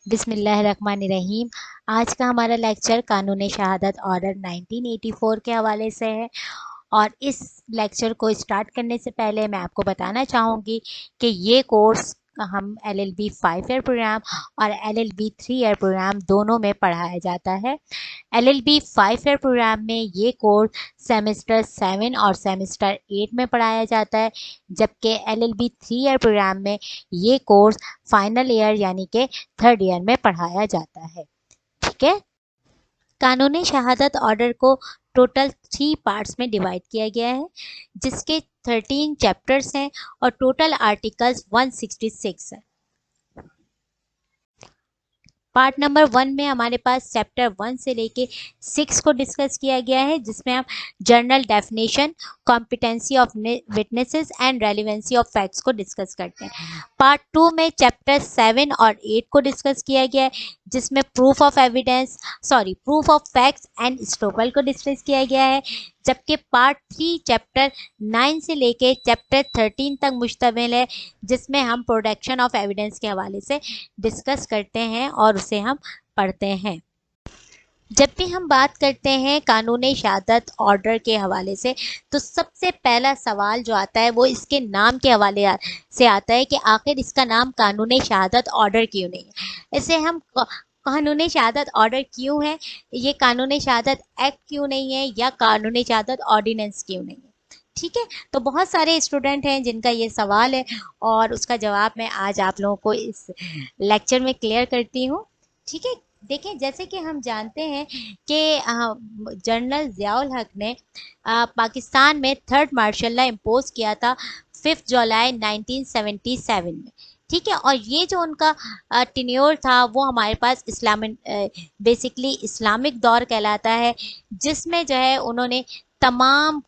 बिस्मिल्लाहिर्रहमानिर्रहीम। आज का हमारा लेक्चर कानून शहादत ऑर्डर 1984 के हवाले से है। और इस लेक्चर को स्टार्ट करने से पहले मैं आपको बताना चाहूँगी कि ये कोर्स हम LLB 5 ईयर प्रोग्राम और LLB 3 ईयर प्रोग्राम दोनों में पढ़ाया जाता है। LLB 5 ईयर प्रोग्राम में ये कोर्स सेमेस्टर 7 और सेमेस्टर 8 में पढ़ाया जाता है, जबकि LLB 3 ईयर प्रोग्राम में ये कोर्स फाइनल ईयर यानी कि थर्ड ईयर में पढ़ाया जाता है। ठीक है। कानूनी शहादत ऑर्डर को टोटल 3 पार्ट्स में डिवाइड किया गया है, जिसके 13 चैप्टर्स हैं और टोटल आर्टिकल्स 166 है। पार्ट नंबर 1 में हमारे पास चैप्टर 1 से लेके 6 को डिस्कस किया गया है, जिसमें हम journal definition, competency of witnesses and relevancy of facts को डिस्कस करते हैं। पार्ट 2 में चैप्टर 7 और 8 को डिस्कस किया गया है, जिसमें proof of facts and estoppel को डिस्कस किया गया है, जबकि पार्ट 3 चैप्टर 9 से लेके चैप्टर 13 तक मुश्तमिल है, जिसमें हम प्रोडक्शन ऑफ एविडेंस के हवाले से डिस्कस करते हैं और उसे हम पढ़ते हैं। जब भी हम बात करते हैं कानूनी शहादत ऑर्डर के हवाले से, तो सबसे पहला सवाल जो आता है वो इसके नाम के हवाले से आता है कि आखिर इसका नाम कानूनी शहादत ऑर्डर क्यों नहीं है। इसे हम कानूनी शहादत ऑर्डर क्यों है, ये कानूनी शहादत एक्ट क्यों नहीं है, या कानूनी शहादत ऑर्डिनेंस क्यों नहीं है। ठीक है, तो बहुत सारे स्टूडेंट हैं जिनका ये सवाल है और उसका जवाब मैं आज आप लोगों को इस लेक्चर में क्लियर करती हूँ। ठीक है, देखें, जैसे कि हम जानते हैं कि जनरल ज़ियाउल हक ने पाकिस्तान में थर्ड मार्शल लॉ इम्पोज किया था 5 जुलाई 1977 में। ठीक है, और ये जो उनका टेन्योर था वो हमारे पास बेसिकली इस्लामिक दौर कहलाता है, जिसमें जो है उन्होंने तमाम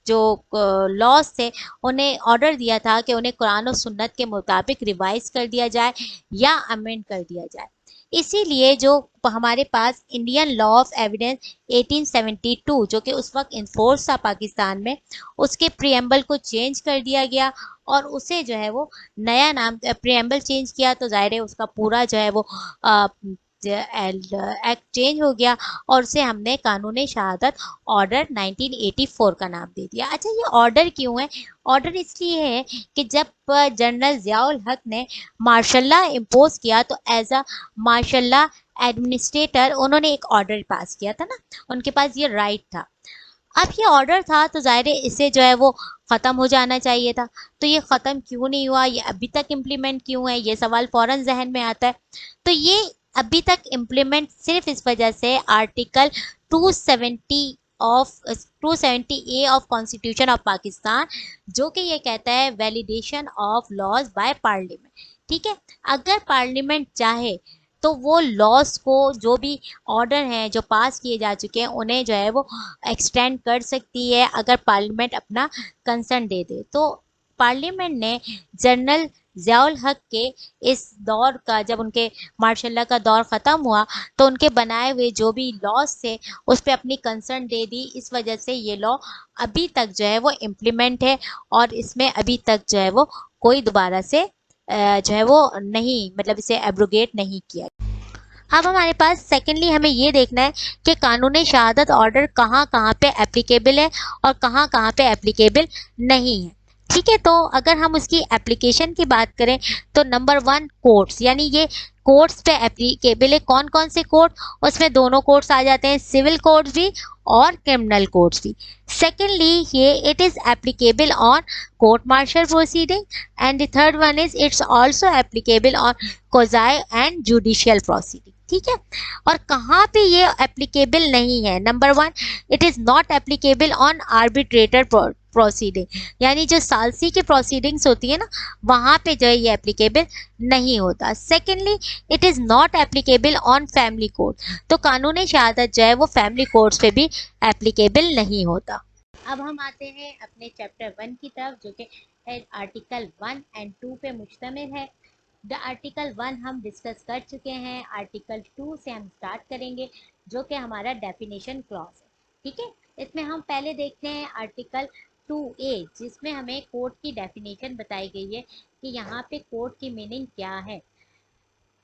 जो लॉज थे उन्हें ऑर्डर दिया था कि उन्हें कुरान और सुन्नत के मुताबिक रिवाइज कर दिया जाए या अमेंड कर दिया जाए। इसीलिए जो हमारे पास इंडियन लॉ ऑफ एविडेंस 1872 जो कि उस वक्त इन्फोर्स था पाकिस्तान में, उसके प्रियम्बल को चेंज कर दिया गया और उसे जो है वो नया नाम प्रियम्बल चेंज किया, तो जाहिर है उसका पूरा जो है वो एक्ट चेंज हो गया और उसे हमने कानूनी शहादत ऑर्डर 1984 का नाम दे दिया। अच्छा, ये ऑर्डर क्यों है? ऑर्डर इसलिए है कि जब जनरल ज़ियाउल हक ने मार्शल लॉ इम्पोज किया तो as a martial law administrator उन्होंने एक ऑर्डर पास किया था ना, उनके पास ये राइट था। अब ये ऑर्डर था तो जाहिर है इसे जो है वो ख़त्म हो जाना चाहिए था, तो ये ख़त्म क्यों नहीं हुआ, ये अभी तक इम्प्लीमेंट क्यों है, ये सवाल फ़ौरन जहन में आता है। तो ये अभी तक इम्प्लीमेंट सिर्फ इस वजह से article 270 of constitution of Pakistan, जो कि ये कहता है validation of laws by parliament. ठीक है, अगर पार्लियामेंट चाहे तो वो लॉज को, जो भी ऑर्डर हैं जो पास किए जा चुके हैं, उन्हें जो है वो एक्सटेंड कर सकती है अगर पार्लियामेंट अपना कंसर्न दे दे। तो पार्लियामेंट ने जनरल ज़ियाउल हक के इस दौर का, जब उनके मार्शल लॉ का दौर ख़त्म हुआ, तो उनके बनाए हुए जो भी लॉज थे उस पर अपनी कंसर्न दे दी। इस वजह से ये लॉ अभी तक जो है वो इम्प्लीमेंट है और इसमें अभी तक जो है वो कोई दोबारा से जो है वो नहीं, मतलब इसे एब्रोगेट नहीं किया। अब हमारे पास सेकेंडली हमें ये देखना है कि कानूनी शहादत ऑर्डर कहाँ कहाँ पे एप्लीकेबल है और कहाँ कहाँ पे एप्लीकेबल नहीं है। ठीक है, तो अगर हम उसकी एप्लीकेशन की बात करें तो नंबर 1 कोर्ट्स, यानी ये कोर्ट्स पे एप्लीकेबल है। कौन कौन से कोर्ट? उसमें दोनों कोर्ट्स आ जाते हैं, सिविल कोर्ट्स भी और क्रिमिनल कोर्ट्स भी। सेकेंडली ये it is applicable on court martial proceeding and the third one is it's also applicable on quasi and judicial proceeding. ठीक है, और कहाँ पे ये एप्लीकेबल नहीं है? Number 1, it is not applicable on arbitrator proceeding, यानी जो सालसी की प्रोसीडिंग्स होती है ना, वहाँ पे जो है ये एप्लीकेबल नहीं होता। Secondly it is not applicable on family court, तो कानूनी शहादत जो है वो फैमिली कोर्ट्स पे भी एप्लीकेबल नहीं होता। अब हम आते हैं अपने चैप्टर 1 की तरफ, जो कि आर्टिकल 1 एंड 2 पे मुश्तमिल है। आर्टिकल 1 हम डिस्कस कर चुके हैं, आर्टिकल 2 से हम स्टार्ट करेंगे, जो कि हमारा डेफिनेशन क्लॉज है। ठीक है, इसमें हम पहले देखते हैं आर्टिकल 2A, जिसमें हमें कोर्ट की डेफिनेशन बताई गई है कि यहाँ पे कोर्ट की मीनिंग क्या है।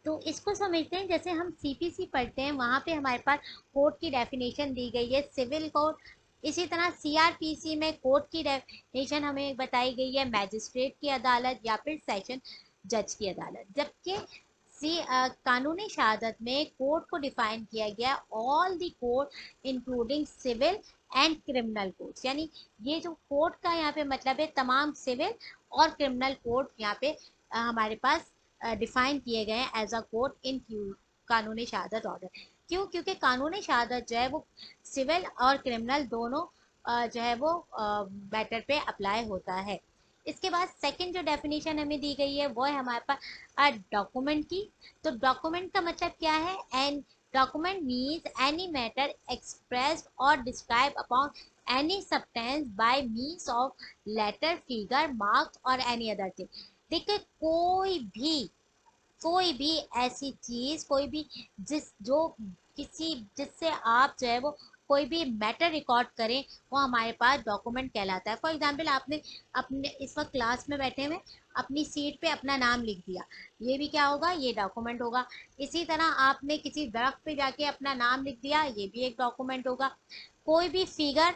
तो इसको समझते हैं, जैसे हम सीपीसी पढ़ते हैं वहाँ पे हमारे पास कोर्ट की डेफिनेशन दी गई है, सिविल कोर्ट। इसी तरह सीआरपीसी में कोर्ट की डेफिनेशन हमें बताई गई है, मैजिस्ट्रेट की अदालत या फिर सेशन जज की अदालत। जबकि कानूनी शहादत में कोर्ट को डिफाइन किया गया all the court including civil and criminal courts, यानी ये जो कोर्ट का यहाँ पे मतलब है तमाम सिविल और क्रिमिनल कोर्ट यहाँ पे हमारे पास डिफाइन किए गए हैं एज अ कोर्ट इन कानूनी शहादत ऑर्डर। क्यों? क्योंकि कानूनी शहादत जो है वो सिविल और क्रिमिनल दोनों जो है वो मैटर पे अप्लाई होता है। इसके बाद सेकंड जो डेफिनेशन हमें दी गई है वो है हमारे पास डॉक्यूमेंट की। तो डॉक्यूमेंट का मतलब क्या है? And document means any matter expressed और describe upon any substance by means of letter, figure, marks और एनी अदर थिंग। देखिए कोई भी ऐसी चीज, कोई भी जिससे आप जो है वो कोई भी मैटर रिकॉर्ड करें, वो हमारे पास डॉक्यूमेंट कहलाता है। फॉर एग्जाम्पल, आपने अपने इस वक्त क्लास में बैठे हुए अपनी सीट पे अपना नाम लिख दिया, ये भी क्या होगा? ये डॉक्यूमेंट होगा। इसी तरह आपने किसी दरख्त पे जाके अपना नाम लिख दिया, ये भी एक डॉक्यूमेंट होगा। कोई भी फिगर,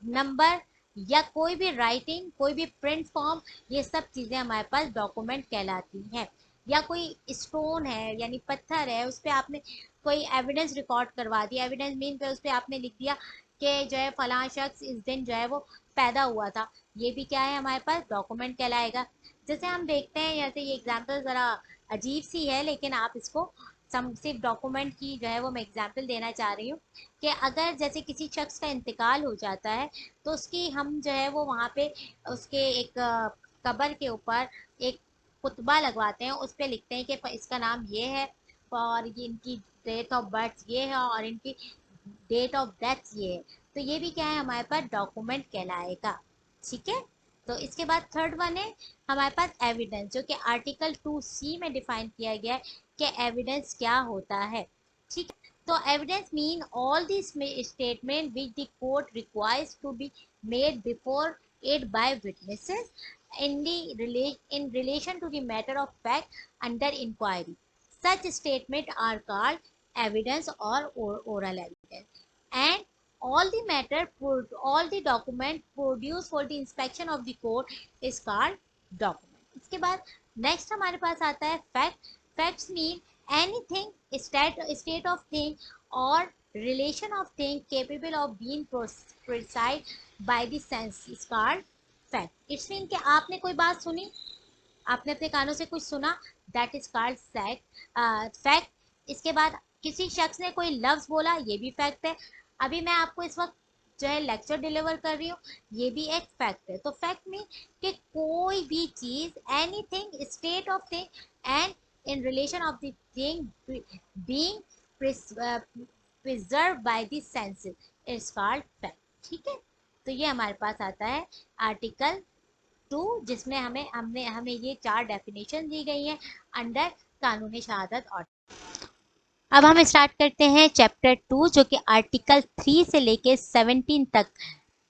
नंबर या कोई भी राइटिंग, कोई भी प्रिंट फॉर्म, ये सब चीज़ें हमारे पास डॉक्यूमेंट कहलाती हैं। या कोई स्टोन है यानी पत्थर है, उस पर आपने कोई एविडेंस रिकॉर्ड करवा दिया, एविडेंस मीन पे उस पर आपने लिख दिया कि जो है फलां शख्स इस दिन जो है वो पैदा हुआ था, ये भी क्या है? हमारे पास डॉक्यूमेंट कहलाएगा। जैसे हम देखते हैं, जैसे ये एग्जाम्पल ज़रा अजीब सी है लेकिन आप इसको सिर्फ डॉक्यूमेंट की जो है वो मैं एग्जाम्पल देना चाह रही हूँ कि अगर जैसे किसी शख्स का इंतकाल हो जाता है तो उसकी हम जो है वो वहाँ पे उसके एक कब्र के ऊपर एक कुतबा लगवाते हैं, उस पर लिखते हैं कि इसका नाम ये है और ये इनकी डेट ऑफ बर्थ ये है और इनकी डेट ऑफ डेथ ये है। तो ये भी क्या है? हमारे पास डॉक्यूमेंट कहलाएगा। ठीक है। तो इसके बाद थर्ड वन है हमारे पास एविडेंस, जो कि आर्टिकल 2C में डिफाइन किया गया है कि एविडेंस क्या होता है। ठीक है। तो evidence mean all this statement which the court requires to be made before it by witnesses in relation to the matter of fact under inquiry. Such statements are called evidence or oral evidence. And all the document produced for the inspection of the court is called document. इसके बाद next हमारे पास आता है fact. Facts mean anything, state of thing or relation of thing capable of being perceived by the sense is called fact. It's mean कि आपने कोई बात सुनी, आपने अपने कानों से कुछ सुना, दैट इज कॉल्ड फैक्ट। इसके बाद किसी शख्स ने कोई लफ्ज बोला, ये भी फैक्ट है। अभी मैं आपको इस वक्त जो है लेक्चर डिलीवर कर रही हूँ, ये भी एक फैक्ट है। तो फैक्ट मीन कि कोई भी चीज, anything, state of thing and in relation of the thing being preserve by the senses is called fact. ठीक है। तो ये हमारे पास आता है आर्टिकल 2, जिसमें हमें ये 4 डेफिनेशन दी गई हैं अंडर कानूनी शहादत ऑर्डर। अब हम स्टार्ट करते हैं चैप्टर 2, जो कि आर्टिकल 3 से लेके 17 तक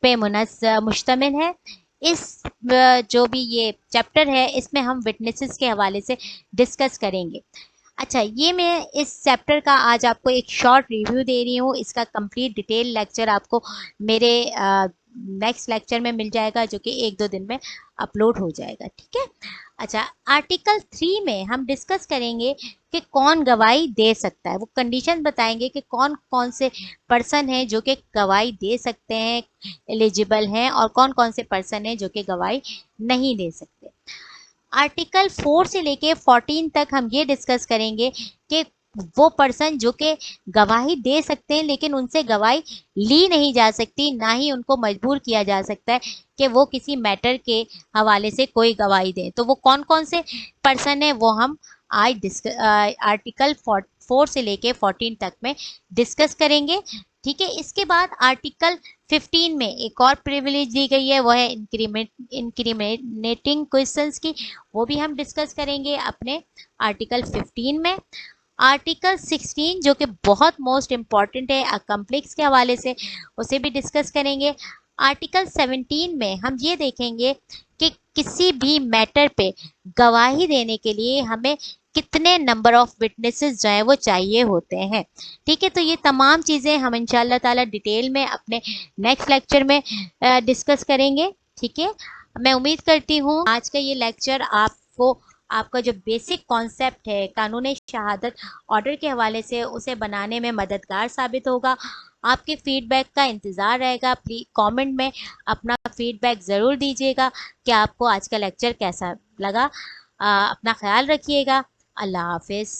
पे मुश्तमिल है। इस जो भी ये चैप्टर है इसमें हम विटनेसेस के हवाले से डिस्कस करेंगे। अच्छा, ये मैं इस चैप्टर का आज आपको एक शॉर्ट रिव्यू दे रही हूँ। इसका कंप्लीट डिटेल लेक्चर आपको मेरे नेक्स्ट लेक्चर में मिल जाएगा, जो कि 1-2 दिन में अपलोड हो जाएगा। ठीक है। अच्छा, आर्टिकल 3 में हम डिस्कस करेंगे कि कौन गवाही दे सकता है। वो कंडीशन बताएंगे कि कौन कौन से पर्सन हैं जो कि गवाही दे सकते हैं, एलिजिबल हैं, और कौन कौन से पर्सन हैं जो कि गवाही नहीं दे सकते। आर्टिकल 4 से लेके 14 तक हम ये डिस्कस करेंगे कि वो पर्सन जो कि गवाही दे सकते हैं लेकिन उनसे गवाही ली नहीं जा सकती, ना ही उनको मजबूर किया जा सकता है कि वो किसी मैटर के हवाले से कोई गवाही दें। तो वो कौन कौन से पर्सन है वो हम आज आर्टिकल 4 से लेके 14 तक में डिस्कस करेंगे। ठीक है। इसके बाद आर्टिकल 15 में एक और प्रिविलेज दी गई है, वो है इंक्रीमेटिंग क्वेश्चंस की। वो भी हम डिस्कस करेंगे अपने आर्टिकल 15 में। आर्टिकल 16 जो कि बहुत मोस्ट इम्पॉर्टेंट है अकम्प्लिक्स के हवाले से, उसे भी डिस्कस करेंगे। आर्टिकल 17 में हम ये देखेंगे कि किसी भी मैटर पे गवाही देने के लिए हमें कितने नंबर ऑफ विटनेसेस जो है वो चाहिए होते हैं। ठीक है, तो ये तमाम चीज़ें हम इंशाल्लाह ताला डिटेल में अपने नेक्स्ट लेक्चर में डिस्कस करेंगे। ठीक है, मैं उम्मीद करती हूँ आज का ये लेक्चर आपको आपका जो बेसिक कॉन्सेप्ट है कानून शहादत ऑर्डर के हवाले से उसे बनाने में मददगार साबित होगा। आपके फीडबैक का इंतज़ार रहेगा। प्लीज कमेंट में अपना फीडबैक ज़रूर दीजिएगा कि आपको आज का लेक्चर कैसा लगा। अपना ख्याल रखिएगा। अल्लाह हाफिज़।